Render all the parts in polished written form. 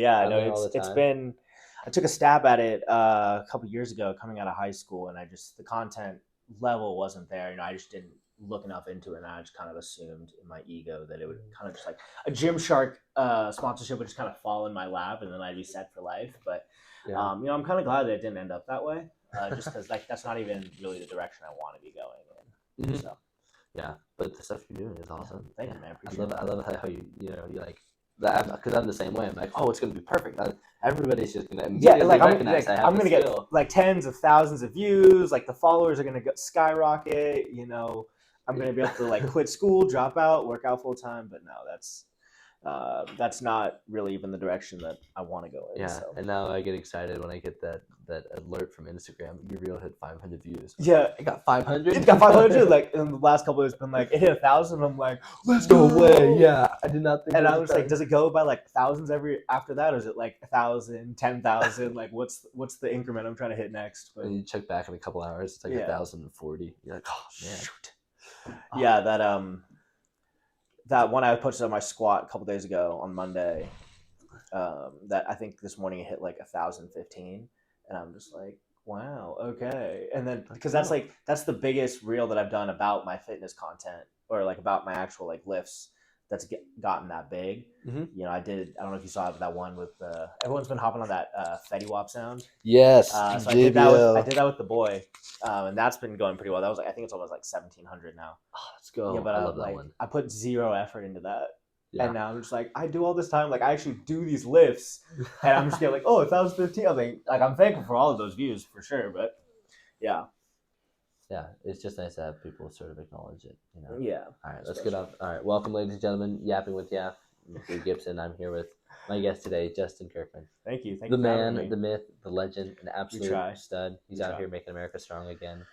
Yeah, I no, learn all the it's time. been. I took a stab at it a couple years ago, coming out of high school, and the content level wasn't there. I just didn't look enough into it, and I just kind of assumed in my ego that it would kind of just like a Gymshark sponsorship would just kind of fall in my lap, and then I'd be set for life. But Yeah. I'm kind of glad that it didn't end up that way, just because like that's not even really the direction I want to be going in. Mhm. So Yeah, but the stuff you're doing is awesome. thank you, man. Appreciate it. I love how you like that, because I'm the same way. I'm like, oh, it's gonna be perfect. Everybody's just gonna immediately recognize I have I'm gonna the get skill. like tens of thousands of views. Like the followers are gonna skyrocket. I'm gonna be able to like quit school, drop out, work out full time. But no, that's not really even the direction that I want to go in. Yeah, So. and now I get excited when I get that alert from Instagram. Your reel hit 500 views. Yeah, it got 500. It got 500. Like in the last couple of years, been like it hit 1,000. I'm like, let's No go. way. Yeah, I did not think. And I was like, does it go by like thousands every after that, or is it like 1,000, 10,000? Like, what's the increment I'm trying to hit next? But and you check back in a couple hours, it's like 1,040. You're like, oh man. Shoot. Yeah, that one I posted on my squat a couple days ago on Monday. That I think this morning it hit like 1,015, and I'm just like, wow, okay. And then because that's the biggest reel that I've done about my fitness content or like about my actual like lifts that's gotten that big. Mm-hmm. I don't know if you saw that one with everyone's been hopping on that Fetty Wap sound. Yes, so I did that with the boy, and that's been going pretty well. That was like I think it's almost like 1,700 now. Oh, let's go. Yeah, but I love that one. I put zero effort into that. Yeah. And now I'm just like, I do all this time. Like, I actually do these lifts. And I'm just getting like, oh, 1,015. I think, like, I'm thankful for all of those views for sure. But, yeah. Yeah, it's just nice to have people sort of acknowledge it, Yeah. All right, let's get off. All right, welcome, ladies and gentlemen. Yapping with YAF. I'm Drew Gibson. I'm here with my guest today, Justin Kirkman. Thank you. Thank the you man, the myth, the legend, an absolute stud. He's out here making America strong again,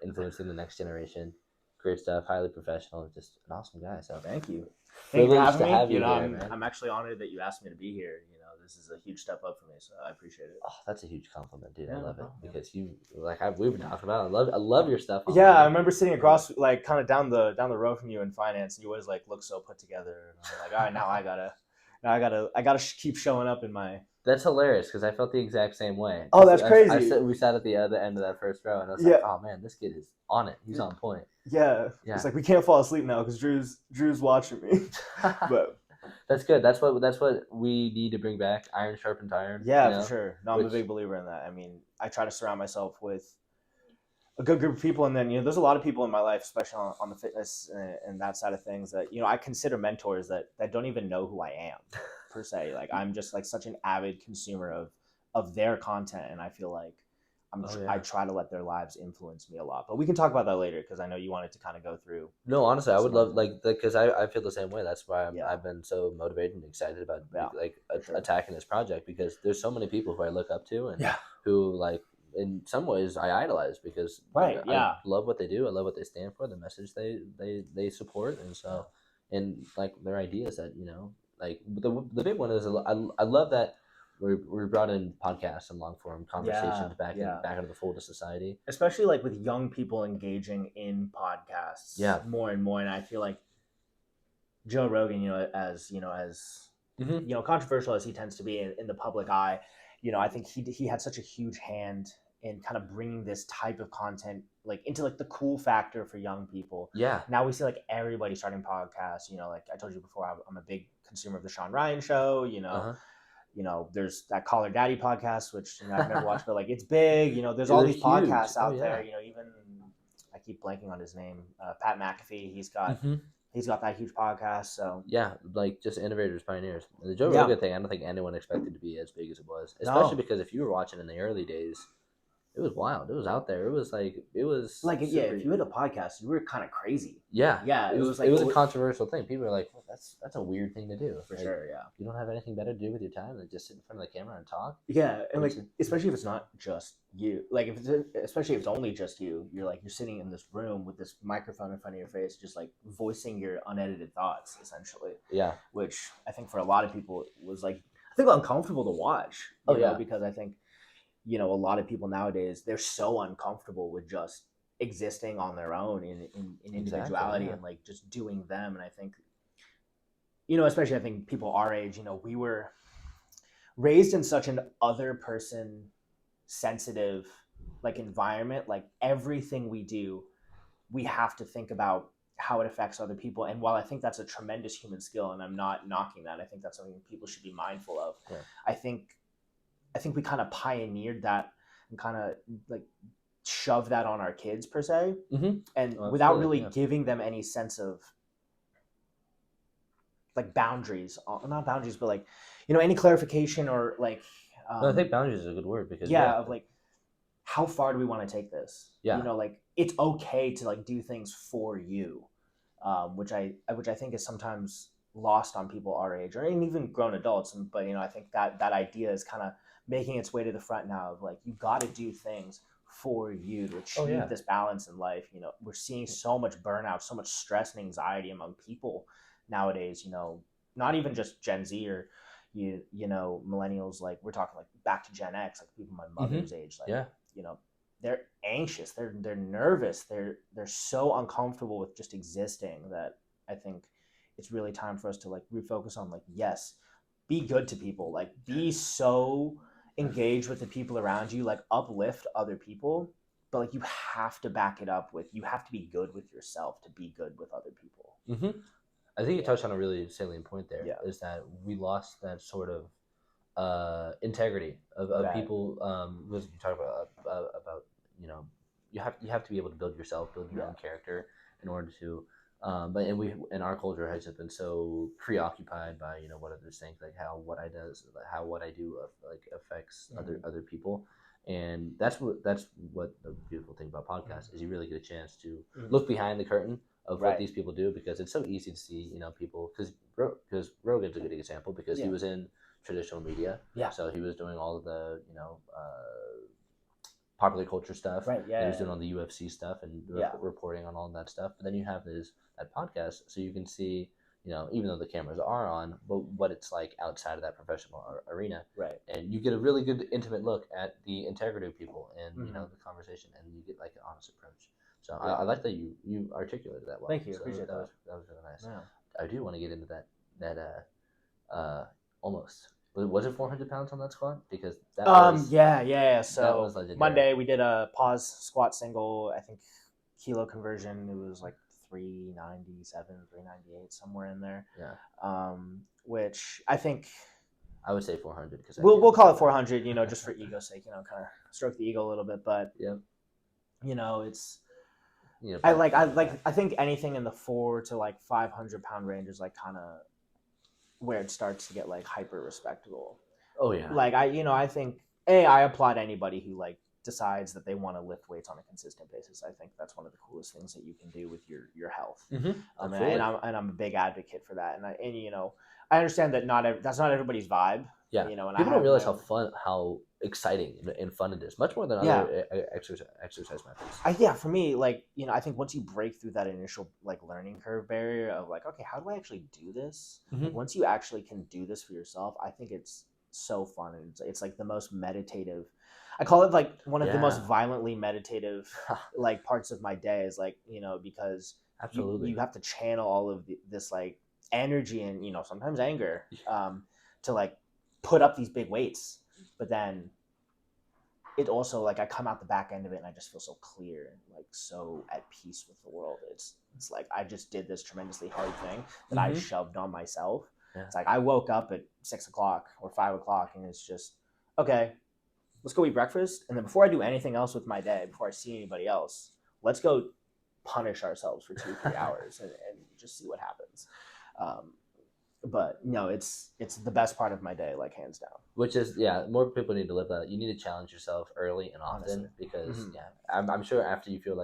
influencing the next generation. Great stuff, highly professional, just an awesome guy. So thank you. Thank you for having me. Have you here, I'm actually honored that you asked me to be here. This is a huge step up for me, so I appreciate it. Oh, that's a huge compliment, dude. I love it because we've been talking about it. I love your stuff. Yeah, I remember sitting across, like, kind of down the road from you in finance, and you always like look so put together. And I'm like, all right, now I gotta keep showing up in my. That's hilarious because I felt the exact same way. Oh, that's crazy. We sat at the other end of that first row, and I was like, "Oh man, this kid is on it. He's on point." Yeah. It's like we can't fall asleep now because Drew's watching me. But that's good. That's what we need to bring back. Iron sharpens iron. Yeah, for sure. No, I'm a big believer in that. I mean, I try to surround myself with a good group of people, and then there's a lot of people in my life, especially on the fitness and that side of things, that I consider mentors that don't even know who I am per se. Like I'm just like such an avid consumer of their content, and I feel like I try to let their lives influence me a lot. But we can talk about that later because I know you wanted to kind of go through. No, honestly, I would love because I feel the same way. That's why I've been so motivated and excited about attacking this project, because there's so many people who I look up to and who like. In some ways, I idolize because I love what they do. I love what they stand for, the message they support, and so and like their ideas that like the big one is I love that we brought in podcasts and long form conversations back into the fold of society, especially like with young people engaging in podcasts more and more. And I feel like Joe Rogan, as controversial as he tends to be in the public eye, I think he had such a huge hand in kind of bringing this type of content like into like the cool factor for young people. Yeah. Now we see like everybody starting podcasts. Like I told you before, I'm a big consumer of the Sean Ryan show. There's that Call Her Daddy podcast, which I've never watched, but like it's big. There's all these podcasts out there. Even I keep blanking on his name, Pat McAfee. He's got that huge podcast. So like just innovators, pioneers. The Joe Rogan thing, I don't think anyone expected to be as big as it was, especially because if you were watching in the early days, it was wild. It was out there. It was like if you had a podcast, you were kind of crazy. Yeah. It was a controversial thing. People were like, well, that's a weird thing to do. For sure, yeah. You don't have anything better to do with your time than just sit in front of the camera and talk. Yeah, and like especially if it's not just you. Like especially if it's only just you, you're sitting in this room with this microphone in front of your face, just like voicing your unedited thoughts, essentially. Yeah. Which I think for a lot of people was like uncomfortable to watch. Because I think a lot of people nowadays, they're so uncomfortable with just existing on their own in individuality and like just doing them. And I think, especially I think people our age, we were raised in such an other person sensitive like environment. Like everything we do, we have to think about how it affects other people. And while I think that's a tremendous human skill, and I'm not knocking that, I think that's something people should be mindful of. Yeah. I think we kind of pioneered that and kind of like shove that on our kids per se, and without really giving them any sense of like boundaries, not boundaries, but like, you know, any clarification or like. No, I think boundaries is a good word because of like, how far do we want to take this? Yeah. You know, like it's okay to like do things for you, which I think is sometimes lost on people our age or even grown adults. But you know, I think that idea is kind of making its way to the front now of like, you got to do things for you to achieve this balance in life. You know, we're seeing so much burnout, so much stress and anxiety among people nowadays. You know, not even just Gen Z or you know, millennials. Like we're talking like back to Gen X, like people my mother's age. Like, you know, they're anxious, they're nervous, they're so uncomfortable with just existing that I think it's really time for us to like refocus on like, yes, be good to people, like be so engaged with the people around you, like uplift other people, but like you have to back it up with, you have to be good with yourself to be good with other people. I think you touched on a really salient point there, is that we lost that sort of integrity of people. You talk about, you know, you have to be able to build yourself, build your own character in order to. And our culture has just been so preoccupied by, you know, what others think, like how what I do like affects other people, and that's what the beautiful thing about podcasts is. You really get a chance to look behind the curtain of what these people do, because it's so easy to see, you know, people, because Rogan's a good example, because he was in traditional media, so he was doing all of the, you know, popular culture stuff, he was doing all the UFC stuff and reporting on all that stuff. But then you have that podcast, so you can see, you know, even though the cameras are on, but what it's like outside of that professional arena, and you get a really good intimate look at the integrity of people and you know, the conversation, and you get like an honest approach. So I like that you articulated that well. Thank you. So Appreciate that. That was really nice. Yeah. I do want to get into that almost. Was it 400 pounds on that squat? Because that was So that was legendary. Monday we did a pause squat single. I think kilo conversion, it was like 397, 398, somewhere in there. Which I think I would say 400 because we'll call it 400. You know, just for ego's sake. You know, kind of stroke the ego a little bit. But you know, it's. I think anything in the 400 to like 500 pound range is like kind of where it starts to get like hyper respectable. Like I think I applaud anybody who like decides that they want to lift weights on a consistent basis. I think that's one of the coolest things that you can do with your health. And I'm a big advocate for that. And you know, I understand that that's not everybody's vibe. Yeah, you know, and people don't realize how exciting and fun it is. Much more than other exercise methods. For me, like, you know, I think once you break through that initial like learning curve barrier of like, okay, how do I actually do this? Like, once you actually can do this for yourself, I think it's so fun. And it's like the most meditative. I call it like one of the most violently meditative like parts of my day is like, you know, because you have to channel all of this like energy and, you know, sometimes anger to like put up these big weights. But then it also like I come out the back end of it and I just feel so clear and like so at peace with the world. It's like I just did this tremendously hard thing that I shoved on myself. It's like I woke up at 6 o'clock or 5 o'clock and it's just, okay, let's go eat breakfast. And then before I do anything else with my day, before I see anybody else, let's go punish ourselves for 2-3 hours and just see what happens. But no, it's the best part of my day, like hands down. Which is, more people need to live that. You need to challenge yourself early and often. Honestly. Because I'm sure after you do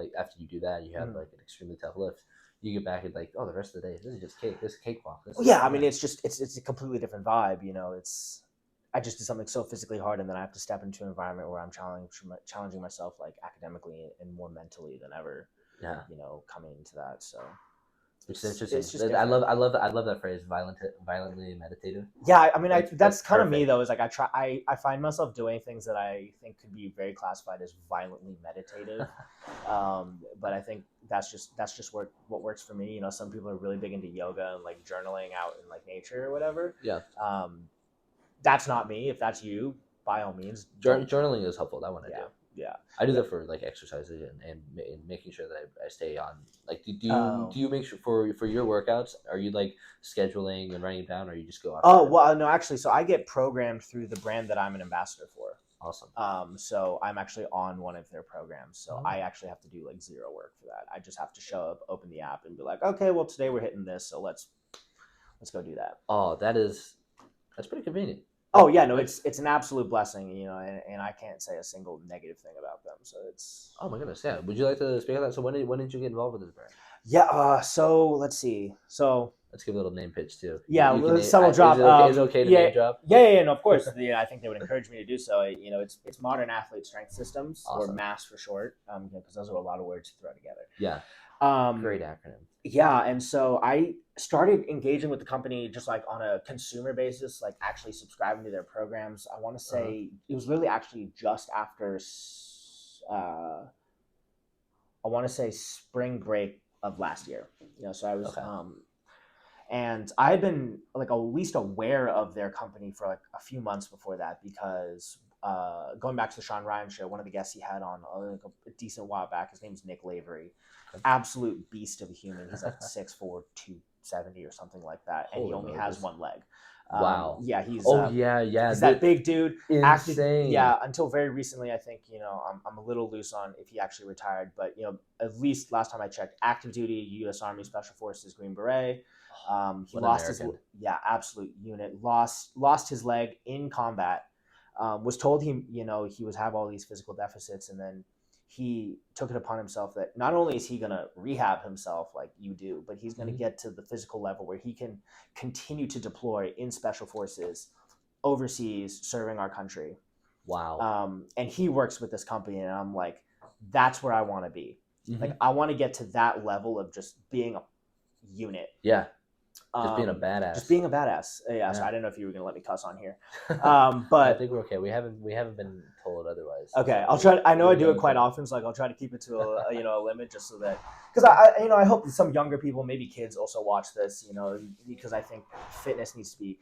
that, you have like an extremely tough lift. You get back and like, oh, the rest of the day, this is just cake. This is cakewalk. I mean, it's a completely different vibe. You know, I just did something so physically hard, and then I have to step into an environment where I'm challenging myself like academically and more mentally than ever. You know, coming into that, so. Which is interesting. I love that phrase, violently meditative. Yeah, I mean, that's kind of me though. Is like I find myself doing things that I think could be very classified as violently meditative, but I think that's just what works for me. You know, some people are really big into yoga and like journaling out in like nature or whatever. that's not me. If that's you, by all means, journaling is helpful. That one I do. Yeah, I do that for like exercises and making sure that I stay on. Like, do you make sure for your workouts? Are you like scheduling and writing it down, or you just go out? Oh well, no, actually, so I get programmed through the brand that I'm an ambassador for. Awesome. So I'm actually on one of their programs. So I actually have to do like zero work for that. I just have to show up, open the app, and be like, okay, well today we're hitting this, so let's go do that. Oh, that's pretty convenient. Oh yeah, no, it's an absolute blessing, and I can't say a single negative thing about them. So it's. Oh my goodness, yeah. Would you like to speak of that? So when did you get involved with this brand? Yeah. So let's see. So let's give a little name pitch too. Yeah, someone drop. Is it okay to name drop? Yeah. No, of course. Yeah, I think they would encourage me to do so. It's Modern Athlete Strength Systems, or MASS for short, because those are a lot of words to throw together. Yeah. Great acronym. Yeah, and so I started engaging with the company just like on a consumer basis, like actually subscribing to their programs. I want to say it was really actually just after, I want to say spring break of last year. So I was, and I had been like at least aware of their company for like a few months before that, because going back to the Sean Ryan show, one of the guests he had on a decent while back, his name's Nick Lavery. Absolute beast of a human. He's like 6'4", 270 or something like that, and he only has one leg. Wow. Yeah, he's. He's that big dude. Insane. Until very recently, I think I'm a little loose on if he actually retired, but at least last time I checked, active duty U.S. Army Special Forces Green Beret. He lost absolute unit. Lost his leg in combat. Was told he would have all these physical deficits, and then he took it upon himself that not only is he going to rehab himself like you do, but he's going to get to the physical level where he can continue to deploy in special forces overseas serving our country. Wow. And he works with this company, and I'm like, that's where I want to be. Like, I want to get to that level of just being a unit. Yeah. Just being a badass. Yeah. So I didn't know if you were gonna let me cuss on here, but I think we're okay. We haven't been told otherwise. Okay, I'll try. I know I do it quite often, so I'll try to keep it to a limit, just so that, because I hope that some younger people, maybe kids, also watch this. Because I think fitness needs to be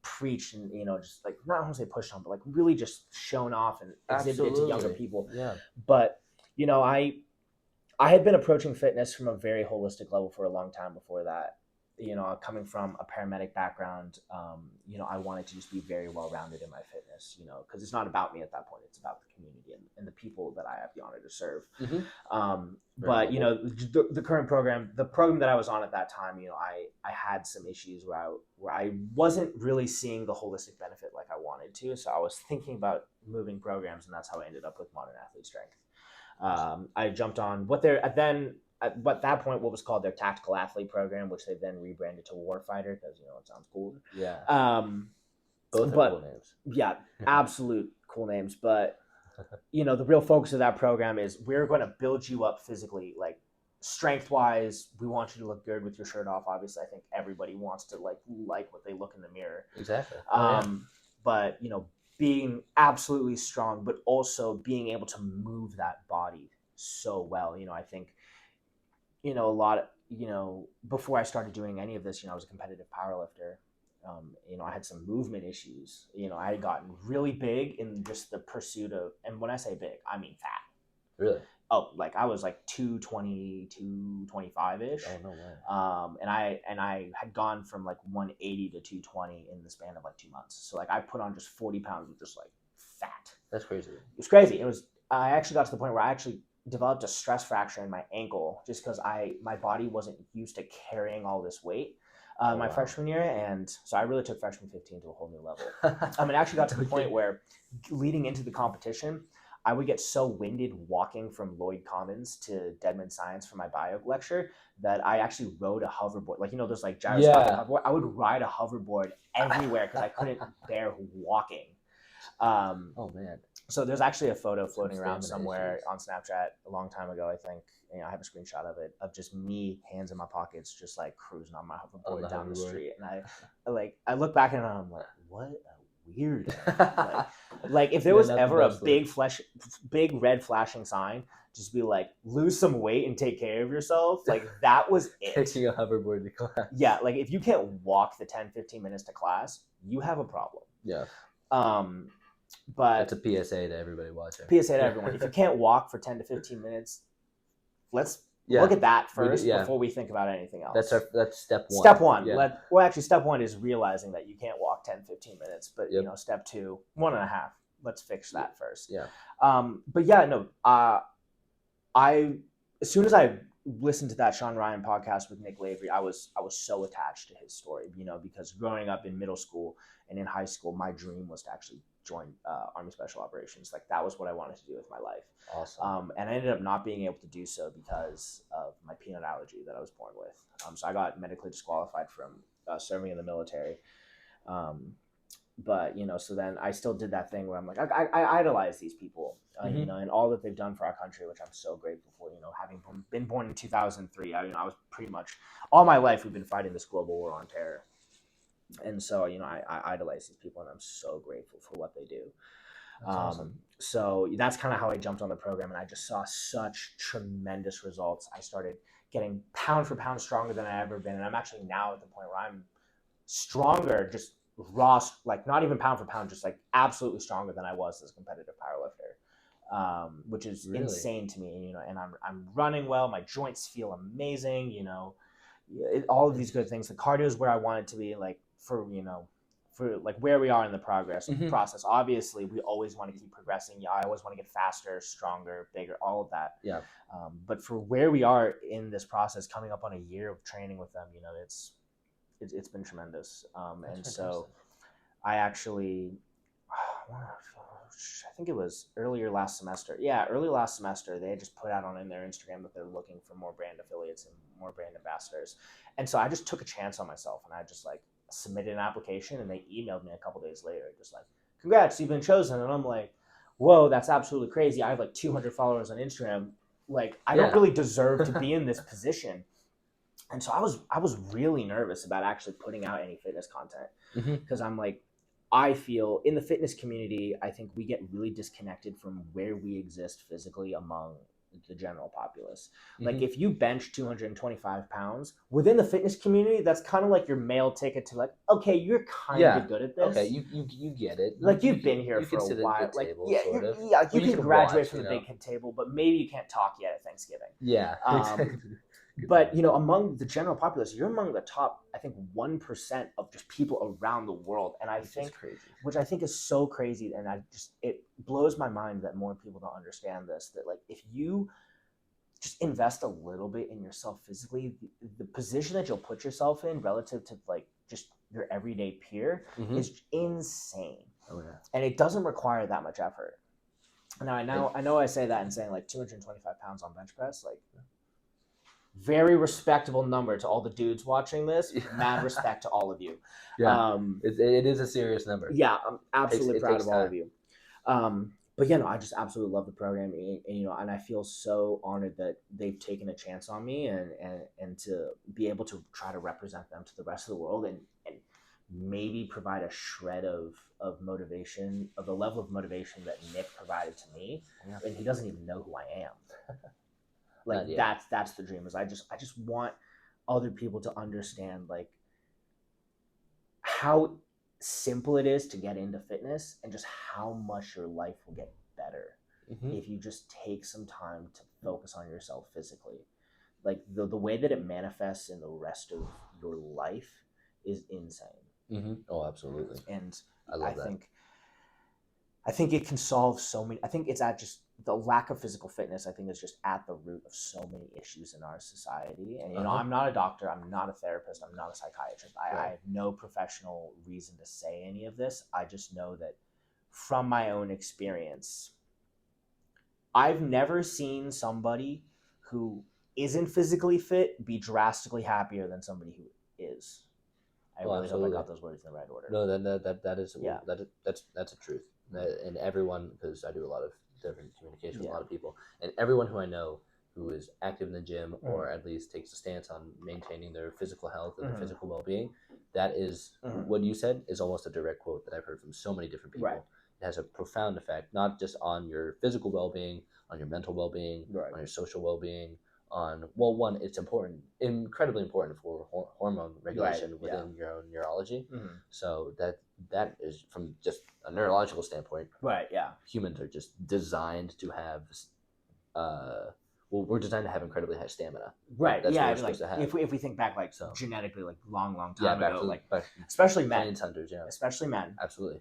preached and just like, not want to say pushed on, but like really just shown off and exhibited to younger people. Yeah. But I had been approaching fitness from a very holistic level for a long time before that. Coming from a paramedic background, I wanted to just be very well-rounded in my fitness, because it's not about me at that point. It's about the community and the people that I have the honor to serve. But, the current program, the program that I was on at that time, I had some issues where I wasn't really seeing the holistic benefit like I wanted to. So I was thinking about moving programs, and that's how I ended up with Modern Athlete Strength. I jumped on at that point, what was called their Tactical Athlete program, which they then rebranded to Warfighter because it sounds cool. Yeah. Both are cool names. Yeah, absolute cool names. But the real focus of that program is we're going to build you up physically, like strength wise. We want you to look good with your shirt off. Obviously, I think everybody wants to like what they look in the mirror. Exactly. But being absolutely strong, but also being able to move that body so well. I think. A lot of, before I started doing any of this, I was a competitive powerlifter. I had some movement issues. I had gotten really big in just the pursuit of, and when I say big, I mean fat. Really? Oh, like I was like 220, 225-ish. Oh, no way. And I had gone from like 180 to 220 in the span of like 2 months. So like I put on just 40 pounds of just like fat. That's crazy. It was crazy. I actually got to the point where I actually developed a stress fracture in my ankle just because my body wasn't used to carrying all this weight my freshman year, and so I really took freshman 15 to a whole new level. It actually got to the point where leading into the competition, I would get so winded walking from Lloyd Commons to Deadman Science for my bio lecture that I actually rode a hoverboard. Like, there's like gyroscopic hoverboard. I would ride a hoverboard everywhere because I couldn't bear walking. Oh man. So there's actually a photo floating around somewhere on Snapchat a long time ago, I think. I have a screenshot of it, of just me, hands in my pockets, just like cruising on my hoverboard down the street. And I look back and I'm like, what a weird like if there was ever a big red flashing sign, just be like, lose some weight and take care of yourself. Like that was it. Taking a hoverboard to class. Yeah. Like if you can't walk the 10, 15 minutes to class, you have a problem. Yeah. But that's a PSA to everybody watching. PSA to everyone. If you can't walk for 10 to 15 minutes, let's look at that first before we think about anything else. That's step one. Step one. Yeah. Actually, step one is realizing that you can't walk 10, 15 minutes. But, step two, 1.5. Let's fix that first. Yeah. But yeah, no. As soon as I listened to that Sean Ryan podcast with Nick Lavery, I was so attached to his story, because growing up in middle school and in high school, my dream was to actually join Army Special Operations. Like, that was what I wanted to do with my life. Awesome. And I ended up not being able to do so because of my peanut allergy that I was born with. So I got medically disqualified from serving in the military. But, so then I still did that thing where I'm like, I idolize these people, and all that they've done for our country, which I'm so grateful for, having been born in 2003. I was pretty much all my life, we've been fighting this global war on terror. And so, I idolize these people, and I'm so grateful for what they do. That's awesome. So that's kind of how I jumped on the program, and I just saw such tremendous results. I started getting pound for pound stronger than I ever been. And I'm actually now at the point where I'm stronger, just raw, like not even pound for pound, just like absolutely stronger than I was as a competitive powerlifter, which is really insane to me. And I'm running well. My joints feel amazing. All of these good things. The cardio is where I want it to be. Like for like where we are in the process. Obviously, we always want to keep progressing. Yeah, I always want to get faster, stronger, bigger, all of that. Yeah. But for where we are in this process, coming up on a year of training with them, it's been tremendous. And so I actually, I think it was early last semester, they had just put out in their Instagram that they're looking for more brand affiliates and more brand ambassadors. And so I just took a chance on myself, and I just submitted an application, and they emailed me a couple days later, just like, congrats, you've been chosen. And I'm like, whoa, that's absolutely crazy. I have 200 followers on Instagram. I don't really deserve to be in this position. And so I was really nervous about actually putting out any fitness content, because I'm like, I feel in the fitness community, I think we get really disconnected from where we exist physically among the general populace. Like if you bench 225 pounds within the fitness community, that's kind of like your mail ticket to okay, you're kind of good at this. Okay, you get it. You've been here for a while. You can graduate from the big kid table, but maybe you can't talk yet at Thanksgiving. Yeah. But among the general populace, you're among the top, I think, 1% of just people around the world, and which I think is so crazy, and it blows my mind that more people don't understand this. That if you just invest a little bit in yourself physically, the position that you'll put yourself in relative to just your everyday peer is insane. Oh yeah, and it doesn't require that much effort. Now I know I say that and saying 225 pounds on bench press, very respectable number to all the dudes watching this. Mad respect to all of you. Yeah, it is a serious number. Yeah, I'm absolutely proud of all of you. But I just absolutely love the program, and I feel so honored that they've taken a chance on me, and to be able to try to represent them to the rest of the world, and maybe provide a shred of motivation, of the level of motivation that Nick provided to me, and he doesn't even know who I am. That's the dream. Is I just want other people to understand how simple it is to get into fitness, and just how much your life will get better if you just take some time to focus on yourself physically. The way that it manifests in the rest of your life is insane. Oh, absolutely. And I love that. I think it can solve so many. I think it's at just the lack of physical fitness. I think is just at the root of so many issues in our society. And I'm not a doctor. I'm not a therapist. I'm not a psychiatrist. I have no professional reason to say any of this. I just know that from my own experience, I've never seen somebody who isn't physically fit be drastically happier than somebody who is. I really hope I got those words in the right order. No, that is that's a truth. And everyone, because I do a lot of different communication with a lot of people, and everyone who I know who is active in the gym or at least takes a stance on maintaining their physical health and their physical well-being, that is what you said is almost a direct quote that I've heard from so many different people. Right. It has a profound effect, not just on your physical well-being, on your mental well-being, on your social well-being, one, it's incredibly important for hormone regulation within your own neurology. So that that is from just a neurological standpoint. Right. Yeah. Humans are just designed to have, we're designed to have incredibly high stamina. Right. That's yeah. what I we're mean, supposed to have. if we think back, like, so genetically, like long time back ago, to, like back especially men, plains hunters, yeah, especially men, absolutely.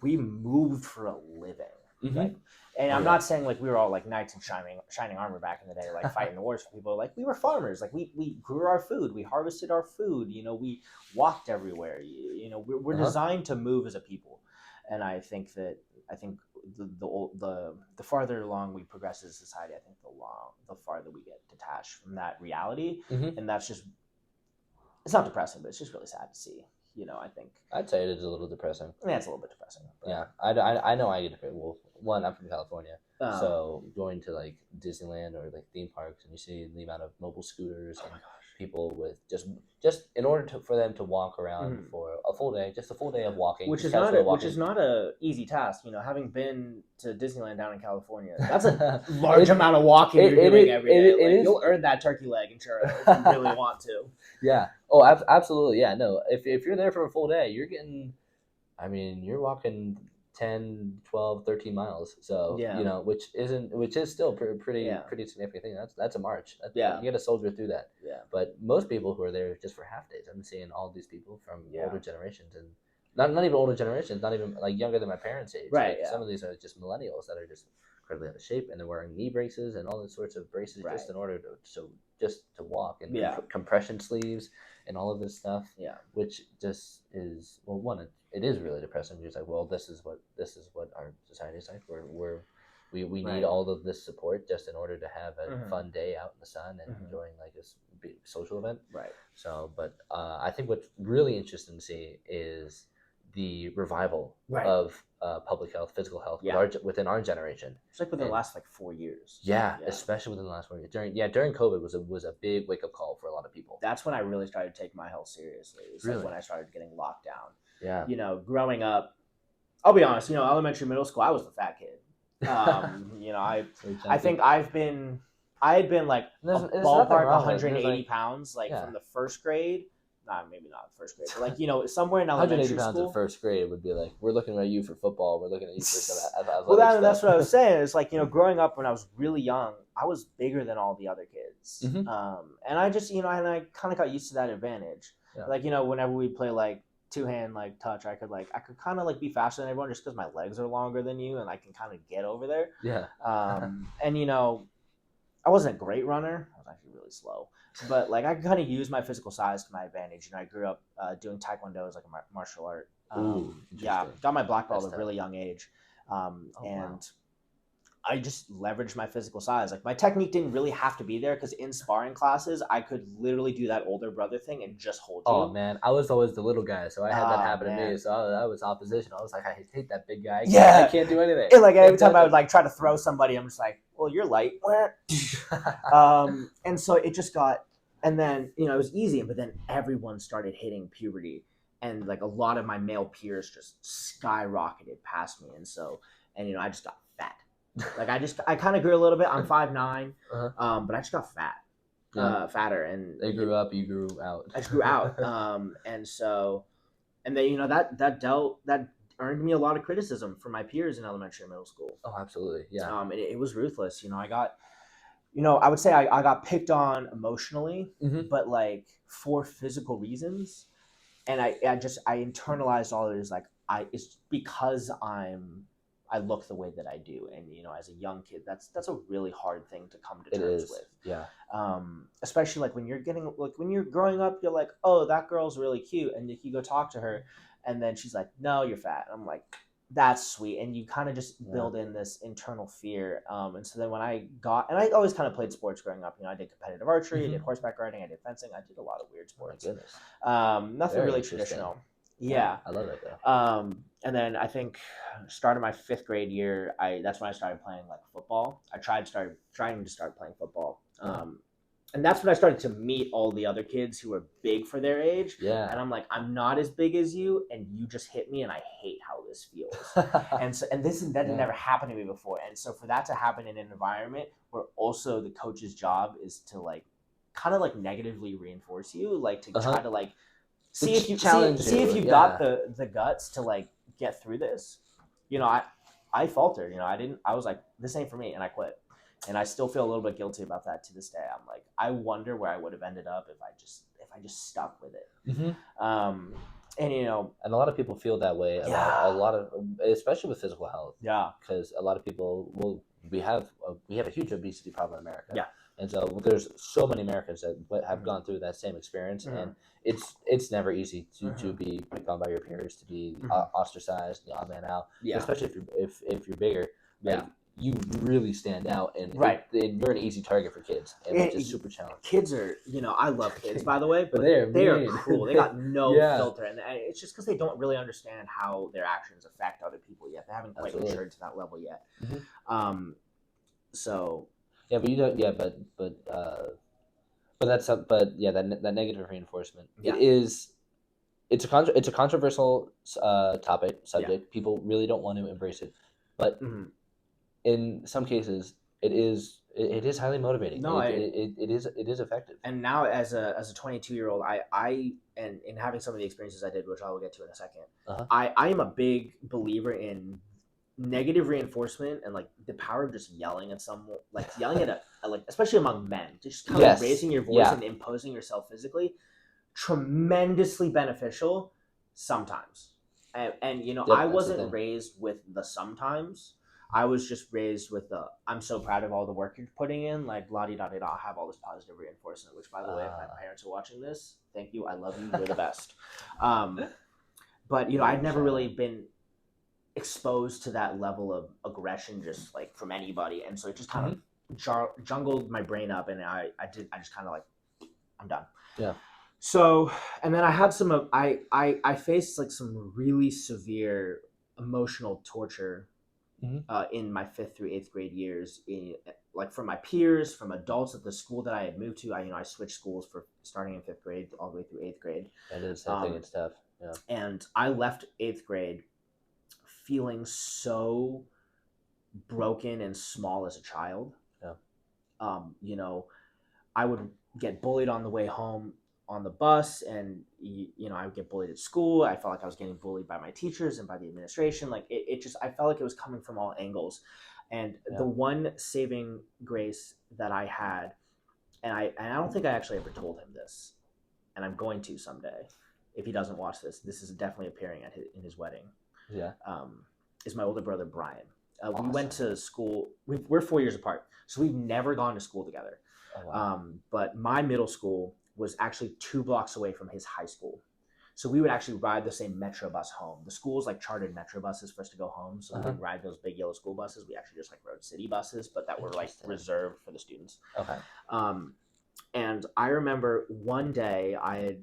We moved for a living. Mm-hmm. Like, and I'm not saying like we were all like knights in shining armor back in the day, like fighting wars for people. Like, we were farmers. Like, we grew our food, we harvested our food. You know, we walked everywhere. You know, we're designed to move as a people, and I think the farther along we progress as a society, I think the farther we get detached from that reality, and that's just, it's not depressing, but it's just really sad to see. You know, I think I'd say it is a little depressing. Yeah, it's a little bit depressing. But. Yeah, I know I get depressed. Well, one, I'm from California, so going to like Disneyland or like theme parks, and you see the amount of mobile scooters and people with just in order for them to walk around for a full day, just a full day of walking, which is not a easy task. You know, having been to Disneyland down in California, that's a large amount of walking you're doing every day. You'll earn that turkey leg and churro if you really want to. Yeah. Oh, absolutely. Yeah. No. If you're there for a full day, you're getting. I mean, you're walking 10, 12, 13 miles. So, you know, which is still pretty significant thing. That's a march. You got to soldier through that. Yeah. But most people who are there just for half days, I'm seeing all these people from older generations, and not even older generations, not even like younger than my parents' age. Right. Like, some of these are just millennials that are just incredibly out of shape, and they're wearing knee braces and all those sorts of braces just in order to walk, and compression sleeves and all of this stuff. Yeah. Which just is, well, one, it is really depressing. You're just like, well, this is what our society is like. We need all of this support just in order to have a fun day out in the sun and enjoying like this big social event. Right. So, but I think what's really interesting to see is the revival of public health, physical health within our generation. It's like within the last like 4 years. Yeah, especially within the last 4 years. During COVID was a big wake up call for a lot of people. That's when I really started to take my health seriously. It's like when I started getting locked down. Yeah. You know, growing up, I'll be honest, you know, elementary, middle school, I was the fat kid. You know, I think I had been like ballpark 180 pounds, like from the first grade. Maybe not first grade, but like, you know, somewhere in elementary 180 pounds school. in first grade would be like, we're looking at you for football, we're looking at you for some athletic well, stuff. That's what I was saying. It's like, you know, growing up when I was really young, I was bigger than all the other kids. And I just, you know, and I kind of got used to that advantage. Yeah. Like, you know, whenever we play like two-hand like touch, I could kind of like be faster than everyone just because my legs are longer than you and I can kind of get over there. Yeah. And, you know, I wasn't a great runner. I was actually really slow. But like I kind of use my physical size to my advantage. You know, I grew up doing taekwondo as like a martial art. Got my black belt at a really young age, and I just leveraged my physical size. Like, my technique didn't really have to be there because in sparring classes, I could literally do that older brother thing and just hold you. Oh man, I was always the little guy, so I had that happen to me. So I was opposition. I was like, I hate that big guy. I can't do anything. And like every time I would like try to throw somebody, I'm just like, well, you're light. And so it just got, and then, you know, it was easy, but then everyone started hitting puberty, and like a lot of my male peers just skyrocketed past me, and you know, I just got fat. Like I kind of grew a little bit. I'm 5'9", but I just got fat, fatter, and they grew up. You grew out. I just grew out, and then, you know, that earned me a lot of criticism from my peers in elementary and middle school. Oh, absolutely, yeah. It was ruthless. You know, I would say I got picked on emotionally, but like for physical reasons, and I internalized all of it as like it's because I look the way that I do, and you know, as a young kid, that's a really hard thing to come to terms with. Yeah. Especially like when you're growing up, you're like, oh, that girl's really cute, and you go talk to her, and then she's like, no, you're fat. And I'm like, that's sweet, and you kind of just build in this internal fear. And so then when I always kind of played sports growing up. You know, I did competitive archery, I did horseback riding, I did fencing, I did a lot of weird sports. Oh my goodness. Nothing really traditional. Yeah. I love it though. And then I think started my 5th grade year, that's when I started playing like football. I trying to start playing football. And that's when I started to meet all the other kids who were big for their age. Yeah. And I'm like, I'm not as big as you, and you just hit me, and I hate how this feels. and that had never happened to me before. And so for that to happen in an environment where also the coach's job is to like kind of like negatively reinforce you, like to try to like see if you got the guts to like get through this. You know, I faltered. You know, I was like, this ain't for me, and I quit. And I still feel a little bit guilty about that to this day. I'm like, I wonder where I would have ended up if I just stuck with it. Mm-hmm. And you know, and a lot of people feel that way about a lot of, especially with physical health. Yeah, because a lot of people we have a huge obesity problem in America. Yeah, and so there's so many Americans that have gone through that same experience, and it's never easy to be picked on by your peers, to be ostracized, the odd man out. Yeah, especially if you're bigger. Like, you really stand out, and you're an easy target for kids, and which is super challenging. Kids are, you know, I love kids, by the way, but they are cruel. They got no filter, and it's just because they don't really understand how their actions affect other people yet. They haven't quite matured to that level yet. So yeah, but you don't. Yeah, but that's but yeah, that negative reinforcement. It's a controversial subject. Yeah. People really don't want to embrace it, but in some cases, it is highly motivating. No, it is effective. And now, as a 22-year-old, I and in having some of the experiences I did, which I will get to in a second, I am a big believer in negative reinforcement and like the power of just yelling at someone, like yelling at like especially among men, just kind of raising your voice and imposing yourself physically, tremendously beneficial sometimes. And you know, I wasn't raised with the sometimes. I was just raised with the I'm so proud of all the work you're putting in, like la di da di da. I have all this positive reinforcement, which, by the way, if my parents are watching this, thank you, I love you, you're the best. But you know, I'd never really been exposed to that level of aggression, just like from anybody, and so it just kind of jungled my brain up, and I just kind of like, I'm done. Yeah. So, and then I had some I faced like some really severe emotional torture in my 5th through 8th grade years, like from my peers, from adults at the school that I had moved to. I switched schools for starting in 5th grade all the way through 8th grade. I did the same thing. It's tough. Yeah. And I left 8th grade feeling so broken and small as a child. Yeah. You know, I would get bullied on the way home on the bus, and you know, I would get bullied at school. I felt like I was getting bullied by my teachers and by the administration. Like it just, I felt like it was coming from all angles. And the one saving grace that I had, and I don't think I actually ever told him this, and I'm going to someday, if he doesn't watch this. This is definitely appearing in his wedding. Yeah. Is my older brother Brian. Awesome. We went to school. We're 4 years apart, so we've never gone to school together. Oh, wow. But my middle school was actually 2 blocks away from his high school. So we would actually ride the same metro bus home. The schools like chartered metro buses for us to go home. So we would ride those big yellow school buses. We actually just like rode city buses, but that were like reserved for the students. Okay. And I remember one day I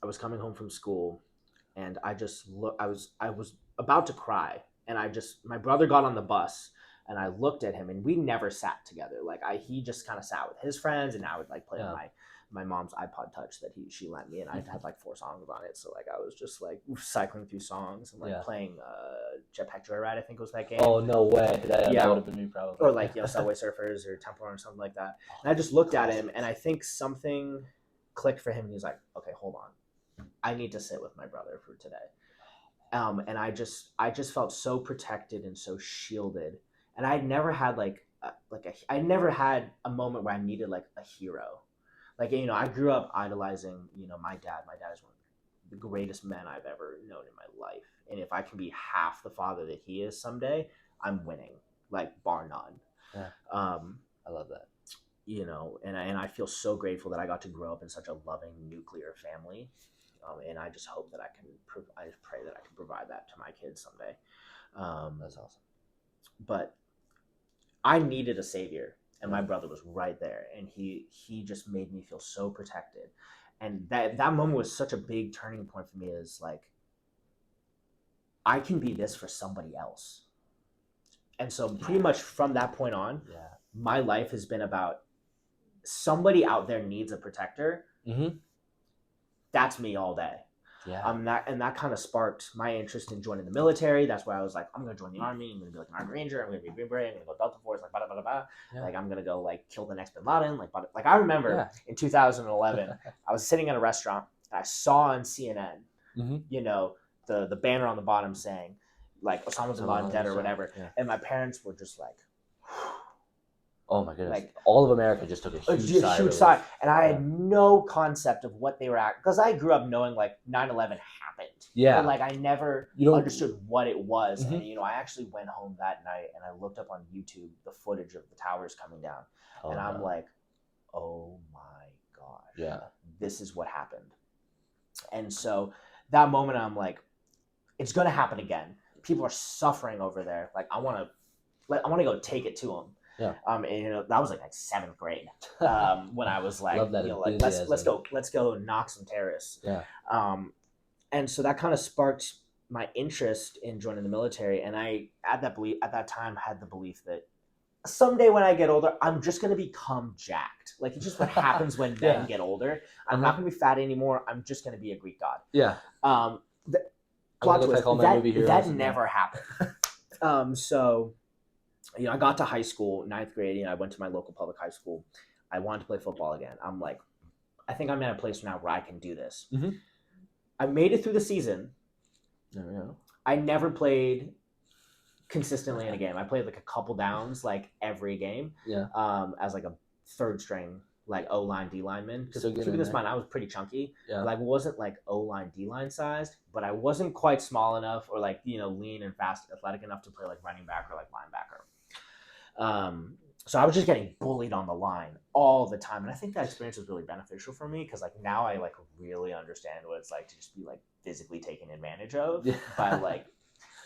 was coming home from school, and I was about to cry, and my brother got on the bus, and I looked at him, and we never sat together. Like he just kind of sat with his friends, and I would like play my mom's iPod Touch that she lent me, and I had like 4 songs on it. So like I was just like cycling through songs and like playing Jetpack Joyride, I think was that game. Oh no way! That would have been me probably. Or like, you know, Subway Surfers or Temple Run or something like that. And I just looked at him, and I think something clicked for him, and he's like, "Okay, hold on, I need to sit with my brother for today." And I just felt so protected and so shielded. And I had never had I never had a moment where I needed like a hero. Like, you know, I grew up idolizing, you know, my dad. My dad is one of the greatest men I've ever known in my life. And if I can be half the father that he is someday, I'm winning, like bar none. Yeah. I love that. You know, and I feel so grateful that I got to grow up in such a loving nuclear family. And I just hope that I pray that I can provide that to my kids someday. That's awesome. But I needed a savior, and my brother was right there, and he just made me feel so protected. And that moment was such a big turning point for me, is like, I can be this for somebody else. And so pretty much from that point on, my life has been about somebody out there needs a protector. That's me all day. That kind of sparked my interest in joining the military. That's why I was like, I'm gonna join the army. I'm gonna be like an army ranger. I'm gonna be a Green Beret. I'm gonna go Delta Force. Like blah blah blah blah. Like I'm gonna go like kill the next Bin Laden. Like I remember in 2011, I was sitting at a restaurant. And I saw on CNN, you know, the banner on the bottom saying like Osama bin Laden dead or whatever, and my parents were just like. Oh my goodness! Like all of America just took a huge sigh, and I had no concept of what they were at because I grew up knowing like 9/11 happened. Yeah, but like I never understood what it was, and you know I actually went home that night and I looked up on YouTube the footage of the towers coming down, and I'm like, oh my gosh, this is what happened. And so that moment I'm like, it's gonna happen again. People are suffering over there. Like I want to go take it to them. Yeah. And you know that was like 7th grade. When I was like, you know, like let's go knock some terrorists. Yeah. And so that kind of sparked my interest in joining the military, and I at that time had the belief that someday when I get older, I'm just gonna become jacked. Like it's just what happens when men get older. I'm not gonna be fat anymore. I'm just gonna be a Greek god. Yeah. Plot twist, that never happened. So. You know, I got to high school, 9th grade, and I went to my local public high school. I wanted to play football again. I'm like, I think I'm at a place now where I can do this. I made it through the season. There we go. I never played consistently in a game. I played like a couple downs like every game. Yeah. As like a 3rd string, like O-line, D-lineman. Because so keeping this in mind, I was pretty chunky. Yeah. Like wasn't like O-line, D-line sized, but I wasn't quite small enough or like, you know, lean and fast, athletic enough to play like running back or like linebacker. So I was just getting bullied on the line all the time, and I think that experience was really beneficial for me because like now I like really understand what it's like to just be like physically taken advantage of by like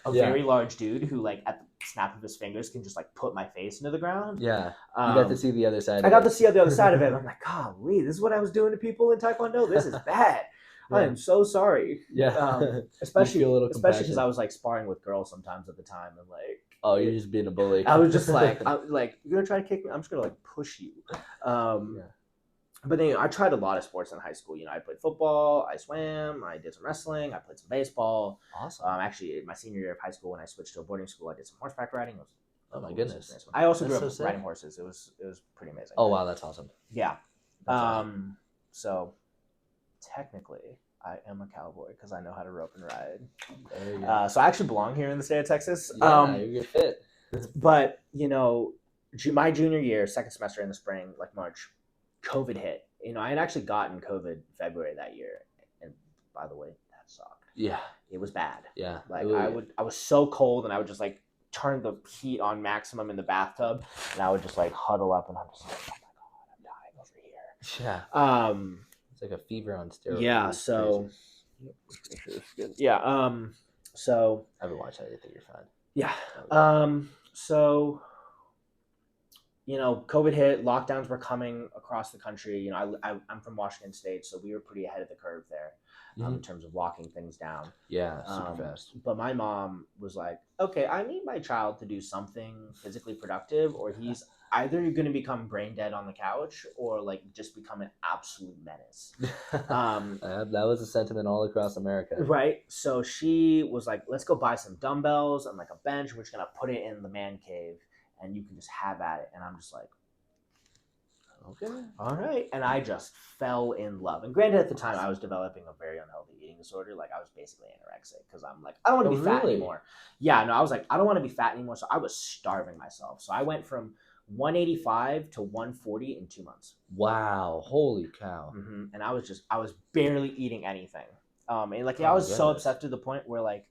a very large dude who like at the snap of his fingers can just like put my face into the ground. Yeah, you got to see the other side. I got to see the other side of it. I'm like, golly, this is what I was doing to people in Taekwondo. This is bad. I am so sorry. Yeah, especially because I was like sparring with girls sometimes at the time, and like. Oh, you're just being a bully. I was just like, you're gonna try to kick me? I'm just gonna like push you. But then I tried a lot of sports in high school. You know, I played football, I swam, I did some wrestling, I played some baseball. Awesome. Actually, my senior year of high school, when I switched to a boarding school, I did some horseback riding. Oh my goodness! I also grew up riding horses. It was pretty amazing. Oh wow, that's awesome. Yeah. Awesome. So technically, I am a cowboy because I know how to rope and ride. So I actually belong here in the state of Texas. Yeah, you're fit. But, you know, my junior year, 2nd semester in the spring, like March, COVID hit. You know, I had actually gotten COVID February that year. And by the way, that sucked. Yeah. It was bad. Yeah. Like I was so cold and I would just like turn the heat on maximum in the bathtub and I would just like huddle up and I'm just like, oh my God, I'm dying over here. Yeah. It's like a fever on steroids. Yeah, so yeah, so I haven't watched anything. You're fine. Yeah. So you know, COVID hit, lockdowns were coming across the country. You know, I'm from Washington State, so we were pretty ahead of the curve there in terms of locking things down. Yeah, super fast. But my mom was like, okay, I need my child to do something physically productive or he's either going to become brain dead on the couch or like just become an absolute menace. That was a sentiment all across America. Right. So she was like, let's go buy some dumbbells and like a bench. We're just going to put it in the man cave and you can just have at it. And I'm just like, okay, all right. And I just fell in love. And granted, at the time, I was developing a very unhealthy eating disorder. Like, I was basically anorexic because I'm like, I don't want to be fat anymore. Yeah, no, I was like, I don't want to be fat anymore. So I was starving myself. So I went from 185 to 140 in 2 months. Wow. Holy cow. Mm-hmm. And I was barely eating anything. And like, I was so upset to the point where like,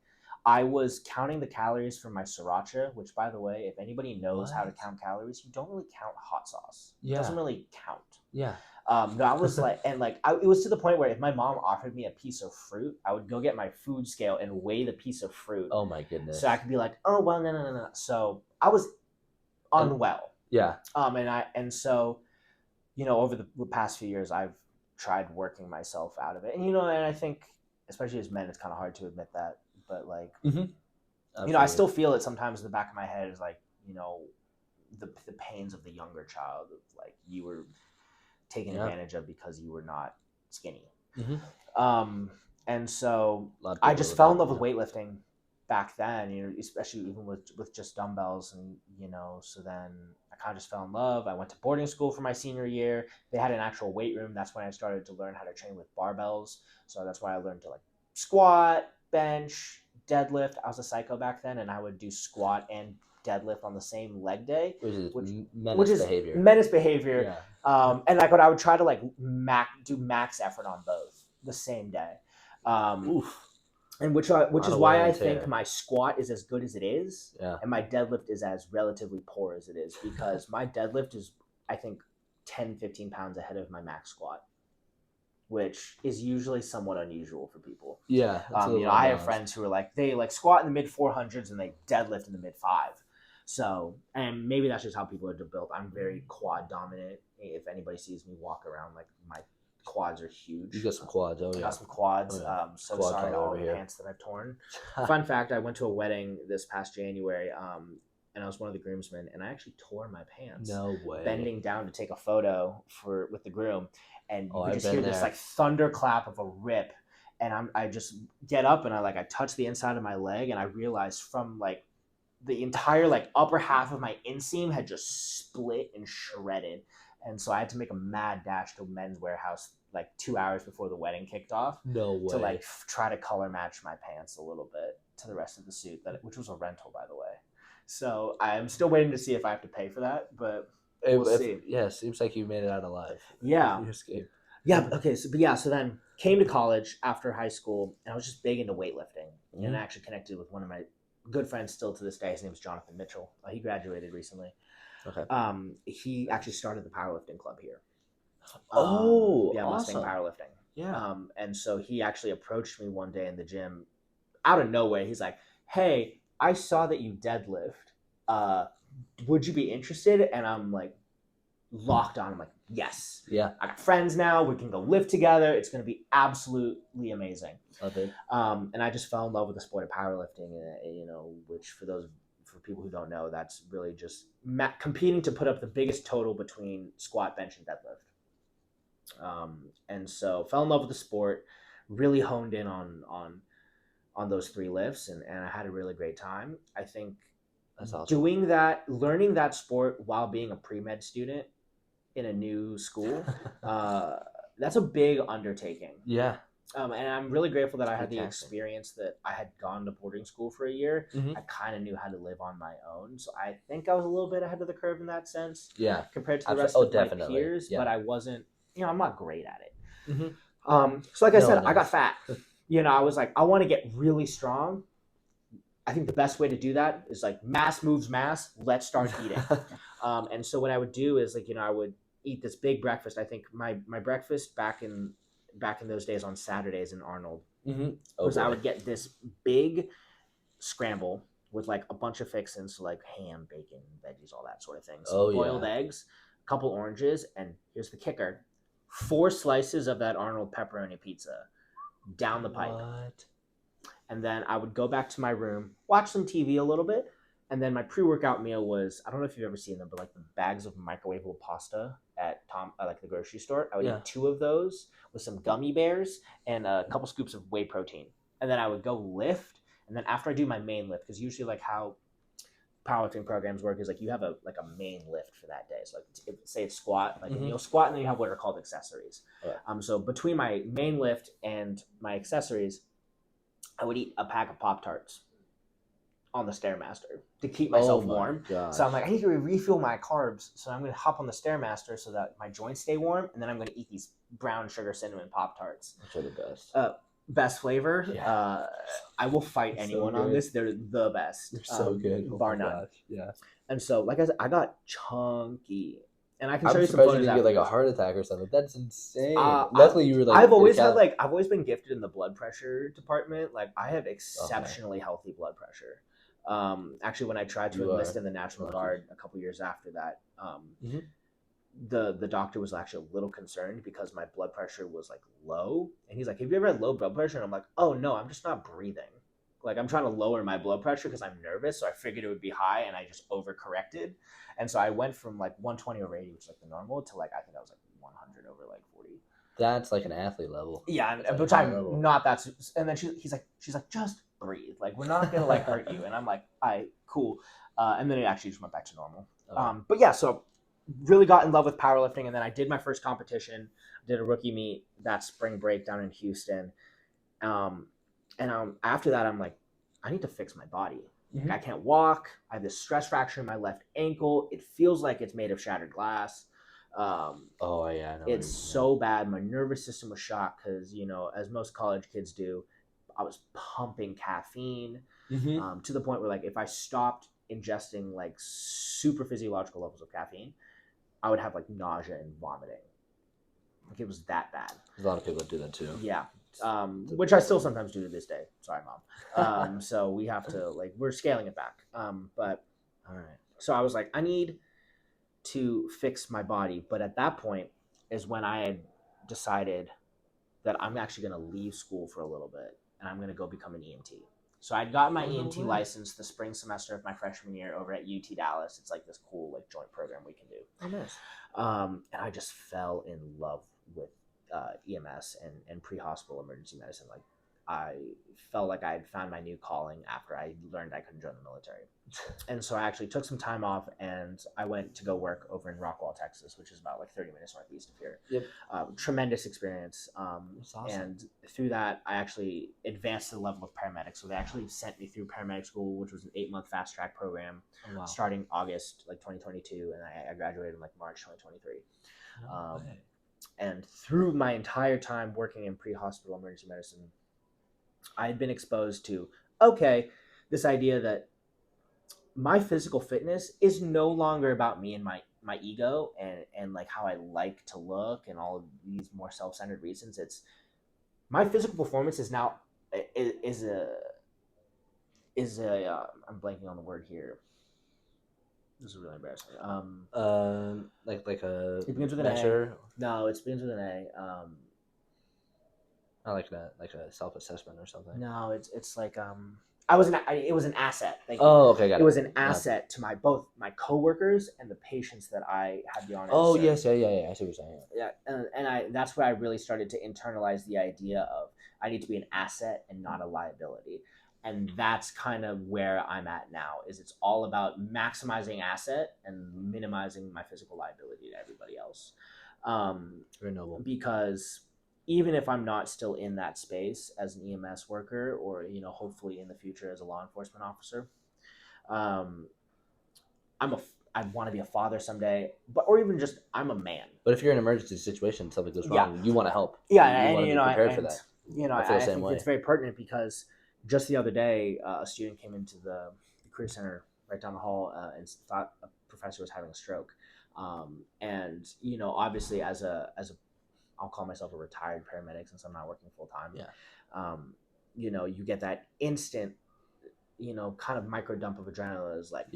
I was counting the calories for my sriracha, which, by the way, if anybody knows how to count calories, you don't really count hot sauce. Yeah. It doesn't really count. Yeah. No, I was like, and like, it was to the point where if my mom offered me a piece of fruit, I would go get my food scale and weigh the piece of fruit. Oh my goodness. So I could be like, oh, well, no. So I was unwell. Yeah. And so, you know, over the past few years, I've tried working myself out of it. And, you know, and I think, especially as men, it's kind of hard to admit that. But like, you know, I still feel it sometimes in the back of my head is like, you know, the pains of the younger child of like you were taken advantage of because you were not skinny. And so I just fell in love with weightlifting back then, you know, especially even with just dumbbells. And, you know, so then I kind of just fell in love. I went to boarding school for my senior year. They had an actual weight room. That's when I started to learn how to train with barbells. So that's why I learned to like squat, bench, deadlift. I was a psycho back then, and I would do squat and deadlift on the same leg day, which is behavior. Menace behavior. Yeah. And like, but I would try to like do max effort on both the same day. Oof. And which is why I think my squat is as good as it is, and my deadlift is as relatively poor as it is, because my deadlift is, I think, 10, 15 pounds ahead of my max squat, which is usually somewhat unusual for people. Yeah. You know, I have friends who are like, they like squat in the mid 400s and they deadlift in the mid 5. So, and maybe that's just how people are built. I'm very quad dominant. If anybody sees me walk around, like my quads are huge. You got some quads, I got some quads. Oh, yeah. So quad sorry to all the pants that I've torn. Fun fact, I went to a wedding this past January, and I was one of the groomsmen, and I actually tore my pants. No way. Bending down to take a photo with the groom, and you could just hear this like thunderclap of a rip, and I just get up and I touch the inside of my leg, and I realized from like the entire like upper half of my inseam had just split and shredded. And so I had to make a mad dash to Men's Warehouse like 2 hours before the wedding kicked off. No way. To like try to color match my pants a little bit to the rest of the suit, which was a rental, by the way. So I'm still waiting to see if I have to pay for that, but we'll see. Yeah, seems like you made it out alive. Yeah. You escaped. Yeah. Okay. So then came to college after high school, and I was just big into weightlifting, and I actually connected with one of my good friends still to this day. His name is Jonathan Mitchell. He graduated recently. Okay. He actually started the powerlifting club here. Yeah, awesome. Mustang Powerlifting. Yeah. And so he actually approached me one day in the gym, out of nowhere. He's like, "Hey, I saw that you deadlift. Would you be interested?" And I'm like, locked on. I'm like, yes. Yeah. I got friends now. We can go lift together. It's going to be absolutely amazing. Okay. And I just fell in love with the sport of powerlifting, you know, which for people who don't know, that's really just competing to put up the biggest total between squat, bench, and deadlift. And so fell in love with the sport, really honed in on those 3 lifts, and I had a really great time. I think that's awesome. Learning that sport while being a pre-med student in a new school, that's a big undertaking. Yeah. And I'm really grateful that I had the experience that I had gone to boarding school for a year. Mm-hmm. I kind of knew how to live on my own. So I think I was a little bit ahead of the curve in that sense. Yeah. Compared to the rest of my peers. Yeah. But I wasn't, you know, I'm not great at it. Mm-hmm. So like I said, I got fat. You know, I was like, I want to get really strong. I think the best way to do that is like mass moves mass. Let's start eating. And so what I would do is like, you know, I would eat this big breakfast. I think my breakfast back in those days on Saturdays in Arnold was I would get this big scramble with like a bunch of fixins, so like ham, bacon, veggies, all that sort of thing. So boiled eggs, a couple oranges, and here's the kicker: 4 slices of that Arnold pepperoni pizza down the pipe. What? And then I would go back to my room, watch some TV a little bit, and then my pre-workout meal was, I don't know if you've ever seen them, but like the bags of microwavable pasta at like the grocery store. I would eat 2 of those with some gummy bears and a couple scoops of whey protein. And then I would go lift. And then after I do my main lift, because usually like how powerlifting programs work is like you have a main lift for that day. So like say it's squat, like you'll squat, and then you have what are called accessories. Right. So between my main lift and my accessories, I would eat a pack of Pop-Tarts on the Stairmaster to keep myself warm. Gosh. So I'm like, I need to refuel my carbs. So I'm going to hop on the Stairmaster so that my joints stay warm. And then I'm going to eat these brown sugar cinnamon Pop-Tarts. Which are the best. Best flavor. Yeah. I will fight anyone on this. They're the best. They're so good. Bar none. Yeah. And so, like I said, I got chunky. And I can show you some photos. You get like a heart attack or something. That's insane. Luckily, you were like. I've always been gifted in the blood pressure department. Like I have exceptionally healthy blood pressure. Actually, when I tried to enlist in the National Guard a couple years after that, the doctor was actually a little concerned because my blood pressure was like low, and he's like, "Have you ever had low blood pressure?" And I'm like, "Oh no, I'm just not breathing. Like I'm trying to lower my blood pressure because I'm nervous, so I figured it would be high, and I just overcorrected." And so I went from like 120 over 80, which is like the normal, to like I think I was like 100 over like 40. That's like an athlete level. Yeah, like which I'm not that. And then she's like, just breathe. Like, we're not gonna like hurt you. And I'm like, all right, cool. And then it actually just went back to normal. But yeah, so really got in love with powerlifting, and then I did my first competition. Did a rookie meet that spring break down in Houston. After that, I'm like, I need to fix my body. Like, I can't walk. I have this stress fracture in my left ankle. It feels like it's made of shattered glass. It's so bad. My nervous system was shot because, as most college kids do, I was pumping caffeine to the point where, like, if I stopped ingesting like super physiological levels of caffeine, I would have like nausea and vomiting. Like, it was that bad. There's a lot of people that do that too. Yeah. Which I still sometimes do to this day. Sorry, Mom. So we have to, like, we're scaling it back. But all right. So I was like, I need to fix my body. But at that point is when I had decided that I'm actually going to leave school for a little bit and I'm going to go become an EMT. So I'd gotten my EMT license the spring semester of my freshman year over at UT Dallas. It's like this cool like joint program we can do. Oh, nice. And I just fell in love with EMS and pre-hospital emergency medicine. Like, I felt like I had found my new calling after I learned I couldn't join the military. And so I actually took some time off and I went to go work over in Rockwall, Texas, which is about like 30 minutes northeast of here. Yep. Tremendous experience. That's awesome. And through that, I actually advanced to the level of paramedic. So they actually sent me through paramedic school, which was an 8-month fast track program starting August like 2022. And I graduated in like March 2023. And through my entire time working in pre-hospital emergency medicine, I had been exposed to, this idea that my physical fitness is no longer about me and my ego and like how I like to look and all of these more self-centered reasons. It's my physical performance is now is a I'm blanking on the word here. This is really embarrassing. Like a it begins with an measure. A. No, it begins with an A. Not like a self-assessment or something. No, it's like it was an asset. Okay, got it. It was an asset to both my coworkers and the patients that I had the honor. Oh, yes, yeah. I see what you're saying. Yeah, and that's where I really started to internalize the idea of I need to be an asset and not a liability. And that's kind of where I'm at now. Is it's all about maximizing asset and minimizing my physical liability to everybody else. Very noble. Because even if I'm not still in that space as an EMS worker or, hopefully in the future as a law enforcement officer, I want to be a father someday, or even just I'm a man. But if you're in an emergency situation, something goes wrong, you want to help. Yeah, you want to be prepared for that. I think it's very pertinent because just the other day, a student came into the career center right down the hall and thought a professor was having a stroke. And obviously as a I'll call myself a retired paramedic since I'm not working full time. Yeah. You get that instant, kind of micro dump of adrenaline is like,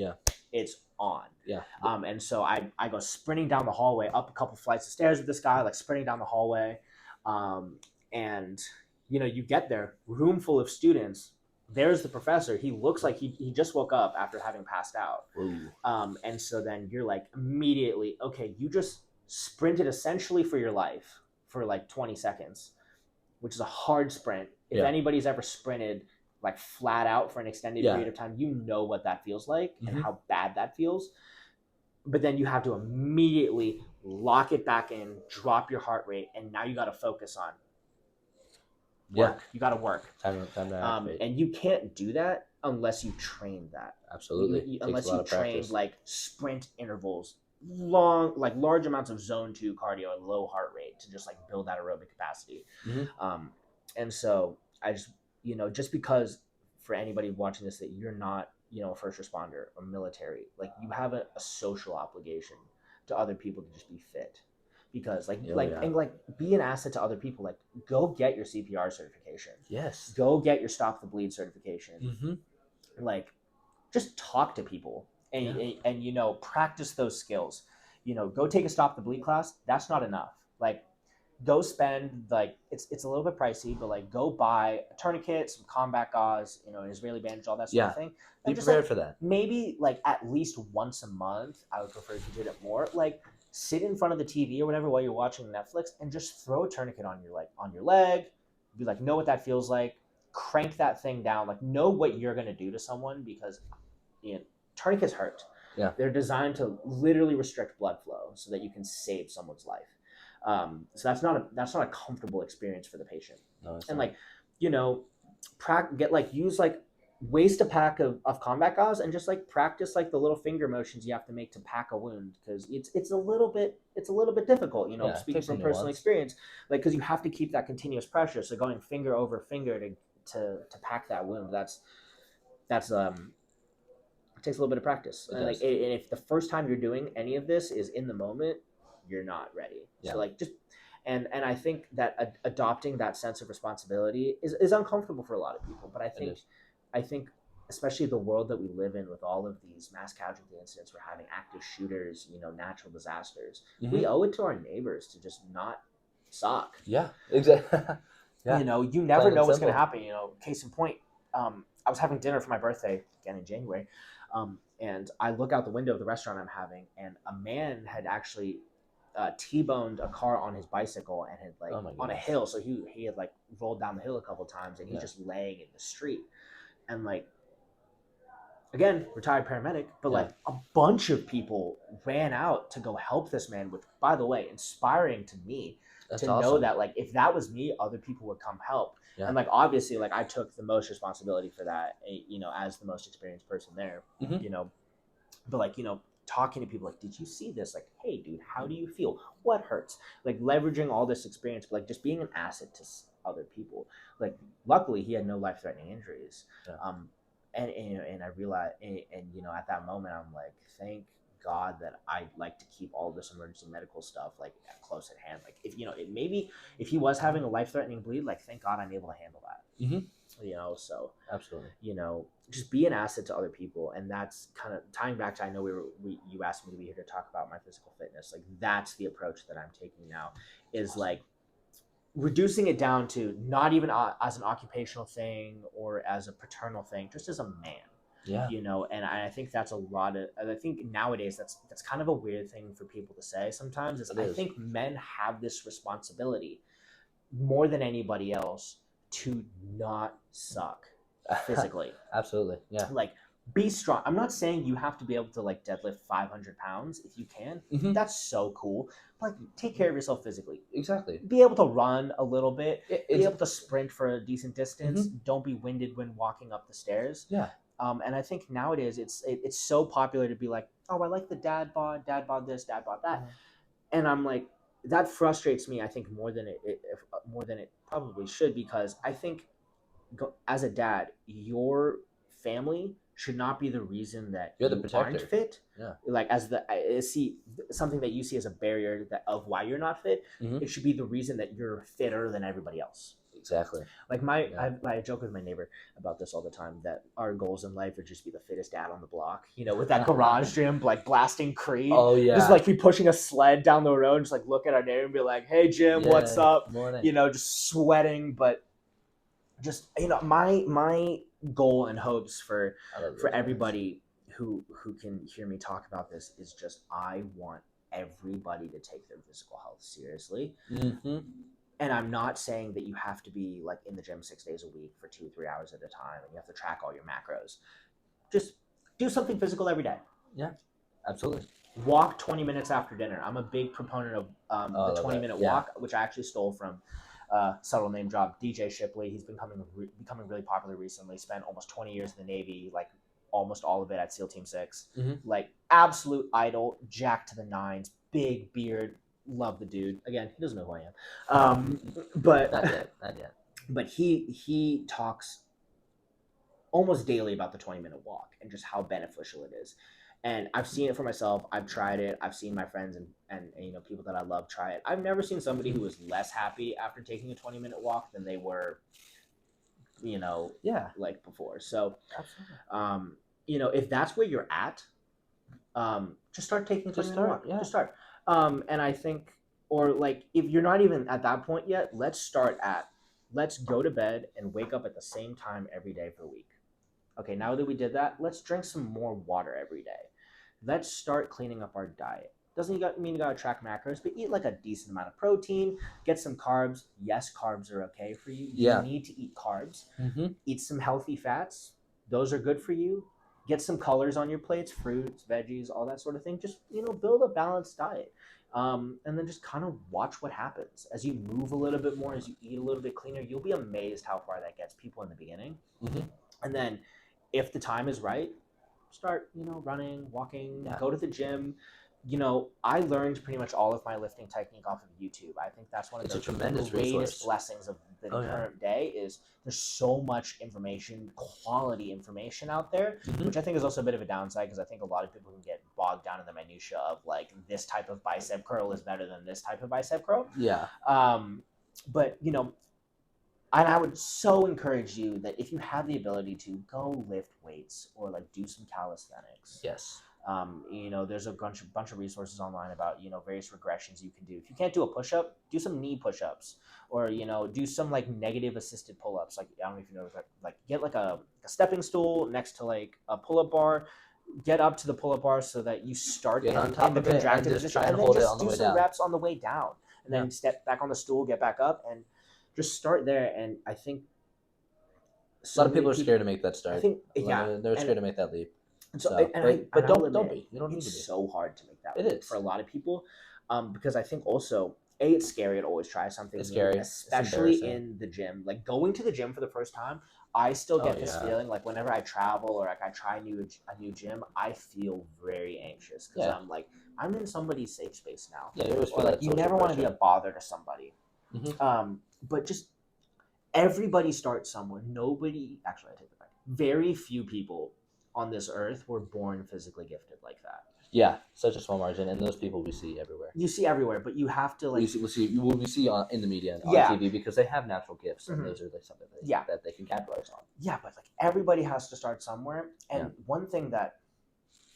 it's on. Yeah. And so I go sprinting down the hallway, up a couple flights of stairs with this guy, like sprinting down the hallway. And you get there, room full of students. There's the professor. He looks like he just woke up after having passed out. And so then you're like immediately, okay, you just sprinted essentially for your life for like 20 seconds, which is a hard sprint. If anybody's ever sprinted like flat out for an extended period of time, you know what that feels like and how bad that feels. But then you have to immediately lock it back in, drop your heart rate, and now you got to focus on work. You got to work. Time to activate. And you can't do that unless you train that. Absolutely. Unless you train like sprint intervals, large amounts of zone 2 cardio and low heart rate to just like build that aerobic capacity. And so I just just because for anybody watching this that you're not a first responder or military, like you have a social obligation to other people to just be fit, because and be an asset to other people. Like, go get your CPR certification. Yes. Go get your stop the bleed certification. Like, just talk to people and practice those skills. Go take a stop the bleed class. That's not enough. Like, go spend it's a little bit pricey, but like go buy a tourniquet, some combat gauze, an Israeli bandage, all that sort of thing. Be prepared for that. Maybe like at least once a month. I would prefer if you did it more. Like, sit in front of the TV or whatever while you're watching Netflix and just throw a tourniquet on your leg. Be like, know what that feels like. Crank that thing down. Like, know what you're gonna do to someone, because tourniquets hurt. Yeah. They're designed to literally restrict blood flow so that you can save someone's life. So that's not a comfortable experience for the patient. No, it's and not. like, use like waste a pack of combat gauze and just like practice like the little finger motions you have to make to pack a wound, because it's a little bit difficult, speaking from personal experience, like, because you have to keep that continuous pressure. So going finger over finger to pack that wound, that's it takes a little bit of practice. And like, and if the first time you're doing any of this is in the moment, you're not ready. So like, just and I think that adopting that sense of responsibility is uncomfortable for a lot of people. But I think especially the world that we live in, with all of these mass casualty incidents, we're having active shooters, natural disasters. We owe it to our neighbors to just not suck. Yeah, exactly. Yeah. You never know what's going to happen. Case in point, I was having dinner for my birthday again in January, and I look out the window of the restaurant I'm having, and a man had actually T-boned a car on his bicycle and had on a hill. So he had like rolled down the hill a couple times, and he's just laying in the street. And like, again, retired paramedic, but like a bunch of people ran out to go help this man, with, by the way, inspiring to me. That's awesome. Know that like, if that was me, other people would come help. Yeah. And like, obviously, like, I took the most responsibility for that, as the most experienced person there, but like, talking to people like, did you see this? Like, hey dude, how do you feel? What hurts? Like, leveraging all this experience, but like just being an asset to other people. Like, luckily he had no life-threatening injuries. Yeah. And I realized, and at that moment, I'm like, thank God that I like to keep all this emergency medical stuff like close at hand. Like, if maybe if he was having a life-threatening bleed, like, thank God I'm able to handle that. Mm-hmm. So absolutely, just be an asset to other people. And that's kind of tying back to, I know you asked me to be here to talk about my physical fitness. Like, that's the approach that I'm taking now, is like reducing it down to not even as an occupational thing or as a paternal thing, just as a man. Yeah. And I think that's I think nowadays that's kind of a weird thing for people to say sometimes. I think men have this responsibility more than anybody else to not suck physically. Absolutely. Yeah. Like, be strong. I'm not saying you have to be able to like deadlift 500 pounds if you can. Mm-hmm. That's so cool. But like, take care of yourself physically. Exactly. Be able to run a little bit. Be able to sprint for a decent distance. Mm-hmm. Don't be winded when walking up the stairs. Yeah. And I think nowadays it's so popular to be like, oh, I like the dad bod this, dad bod that. Mm-hmm. And I'm like, that frustrates me, I think, more than it probably should, because I think as a dad, your family should not be the reason that you're the protector. Aren't fit. Yeah. Like, see something that you see as a barrier of why you're not fit. Mm-hmm. It should be the reason that you're fitter than everybody else. Exactly. Like, I joke with my neighbor about this all the time, that our goals in life would just be the fittest dad on the block, with that garage gym, like blasting Creed. Oh yeah. Just like be pushing a sled down the road, just like look at our neighbor and be like, hey Jim, what's up? Morning. Just sweating. But just, my goal and hopes for everybody who can hear me talk about this is just, I want everybody to take their physical health seriously. Mm-hmm. And I'm not saying that you have to be like in the gym 6 days a week for 2-3 hours at a time, and you have to track all your macros. Just do something physical every day. Yeah, absolutely. Walk 20 minutes after dinner. I'm a big proponent of the 20-minute walk, which I actually stole from subtle name drop DJ Shipley. He's becoming really popular recently. Spent almost 20 years in the Navy, like almost all of it at SEAL Team 6. Mm-hmm. Like, absolute idol, jacked to the nines, big beard. Love the dude. Again, he doesn't know who I am. But not yet. But he talks almost daily about the 20-minute walk and just how beneficial it is. And I've seen it for myself. I've tried it. I've seen my friends and people that I love try it. I've never seen somebody who was less happy after taking a 20-minute walk than they were, like before. So, if that's where you're at, just start taking a 20-minute walk. Yeah. Just start. And I think, or like, if you're not even at that point yet, let's go to bed and wake up at the same time every day for a week. Okay, now that we did that, let's drink some more water every day. Let's start cleaning up our diet. Doesn't mean you gotta track macros, but eat like a decent amount of protein, get some carbs. Yes, carbs are okay for you. You need to eat carbs. Eat some healthy fats. Those are good for you. Get some colors on your plates, fruits, veggies, all that sort of thing. Just, build a balanced diet. And then just kind of watch what happens. As you move a little bit more, as you eat a little bit cleaner, you'll be amazed how far that gets people in the beginning. And then if the time is right, start, running, walking, go to the gym. I learned pretty much all of my lifting technique off of YouTube. I think that's one of the greatest blessings of the current day is there's so much information, quality information out there, which I think is also a bit of a downside because I think a lot of people can get bogged down in the minutia of like this type of bicep curl is better than this type of bicep curl. Yeah. But and I would so encourage you that if you have the ability to go lift weights or like do some calisthenics. Yes. There's a bunch of resources online about, various regressions you can do. If you can't do a push-up, do some knee push-ups or, do some like negative assisted pull-ups. Like, I don't know if you know, like get like a stepping stool next to like a pull-up bar, get up to the pull-up bar so that you start in the contracted position and then just do some reps on the way down and then step back on the stool, get back up and just start there. And I think a lot of people are scared to make that start. They're scared to make that leap. Don't be. You don't need to be. It's so hard to make that leap. It is for a lot of people, because I think also it's scary to always try something. It's scary, especially in the gym. Like going to the gym for the first time, I still get this feeling like whenever I travel or like I try a new gym, I feel very anxious because I'm like I'm in somebody's safe space now. Yeah, you always feel like you never want to be a bother to somebody. But just everybody starts somewhere. I take it back. Very few people on this earth were born physically gifted like that. Yeah, such a small margin, and those people we see everywhere. You see everywhere, but you have to like. We see in the media and on TV because they have natural gifts, and those are like something that they can capitalize on. Yeah, but like everybody has to start somewhere, and one thing that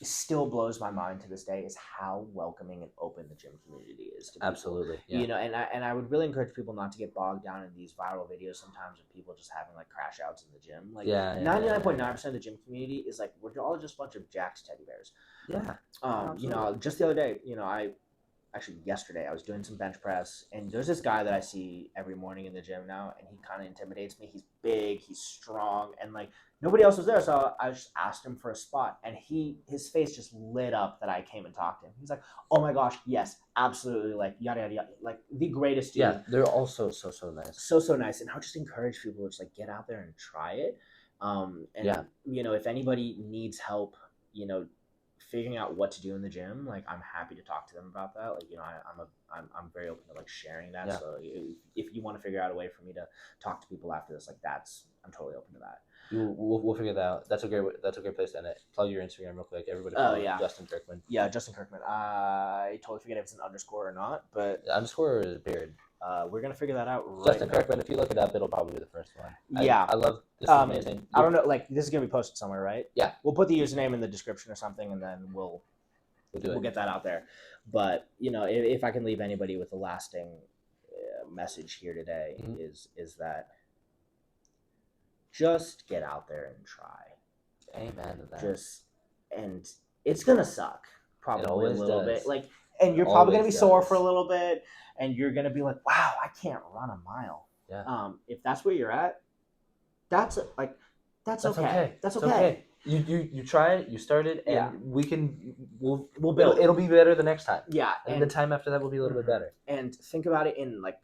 still blows my mind to this day is how welcoming and open the gym community is to people. Absolutely. Yeah. And I would really encourage people not to get bogged down in these viral videos sometimes of people just having like crash outs in the gym. Like 99.9% of the gym community is like we're all just a bunch of jacked teddy bears. Yeah. Just the other day, yesterday I was doing some bench press and there's this guy that I see every morning in the gym now and he kind of intimidates me. He's big, he's strong, and like nobody else was there, so I just asked him for a spot and his face just lit up that I came and talked to him. He's like, oh my gosh, yes, absolutely, like yada yada yada, like the greatest dude. Yeah, they're also so nice. So nice. And I would just encourage people to just like get out there and try it. If anybody needs help, figuring out what to do in the gym, like I'm happy to talk to them about that. Like, I'm very open to like sharing that. Yeah. So if you want to figure out a way for me to talk to people after this, like I'm totally open to that. We'll figure that out. That's a great place to end it. Plug your Instagram real quick. Everybody follow Justin Kirkman. Yeah, Justin Kirkman. I totally forget if it's an underscore or not, but the underscore is a period. We're gonna figure that out. Justin Kirkman. If you look it up, it'll probably be the first one. I love this. Is amazing. I don't know. Like this is gonna be posted somewhere, right? Yeah. We'll put the username in the description or something, and then we'll get that out there. But if I can leave anybody with a lasting message here today, is that just get out there and try. Amen to that. And it's gonna suck probably a little bit. Like, and you're probably gonna be sore for a little bit, and you're gonna be like, "Wow, I can't run a mile." Yeah. If that's where you're at, that's okay. That's okay. It's okay. You try it. You started, and we'll build. It'll be better the next time. Yeah. And the time after that will be a little bit better. And think about it in like,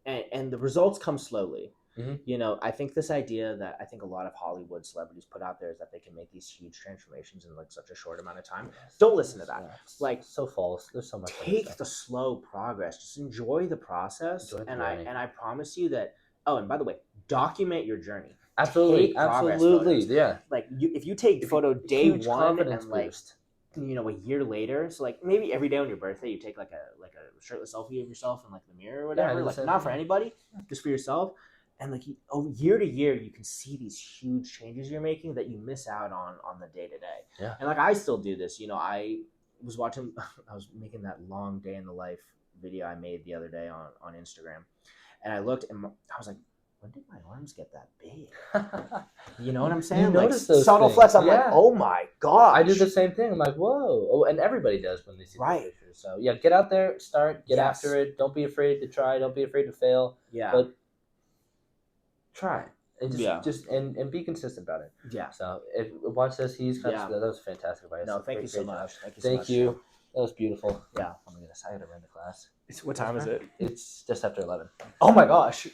and the results come slowly. I think this idea that I think a lot of Hollywood celebrities put out there is that they can make these huge transformations in like such a short amount of time. Don't listen to that. Like, so false. There's so much. Take the slow progress. Just enjoy the process. I promise you that. Oh, and by the way, document your journey. Absolutely. Yeah. Like if you take photo day one and like a year later, so like maybe every day on your birthday you take like a shirtless selfie of yourself in like the mirror or whatever. Like not for anybody, just for yourself. And like year to year, you can see these huge changes you're making that you miss out on the day to day. Yeah. And like I still do this. I was making that long day in the life video I made the other day on Instagram, and I looked and I was like, when did my arms get that big? You know what I'm saying? You like notice those subtle things. flex. I'm like, oh my god. I do the same thing. I'm like, whoa. Oh, and everybody does when they see the pictures. So yeah, get out there, start, get after it. Don't be afraid to try. Don't be afraid to fail. Yeah. But try. And just and be consistent about it. Yeah. So if watch this, he's kind of, that was fantastic advice. No, thank you so much. Thank you. That was beautiful. Yeah. Oh my goodness, I gotta run to class. What time is it? It's just after 11. Oh my gosh.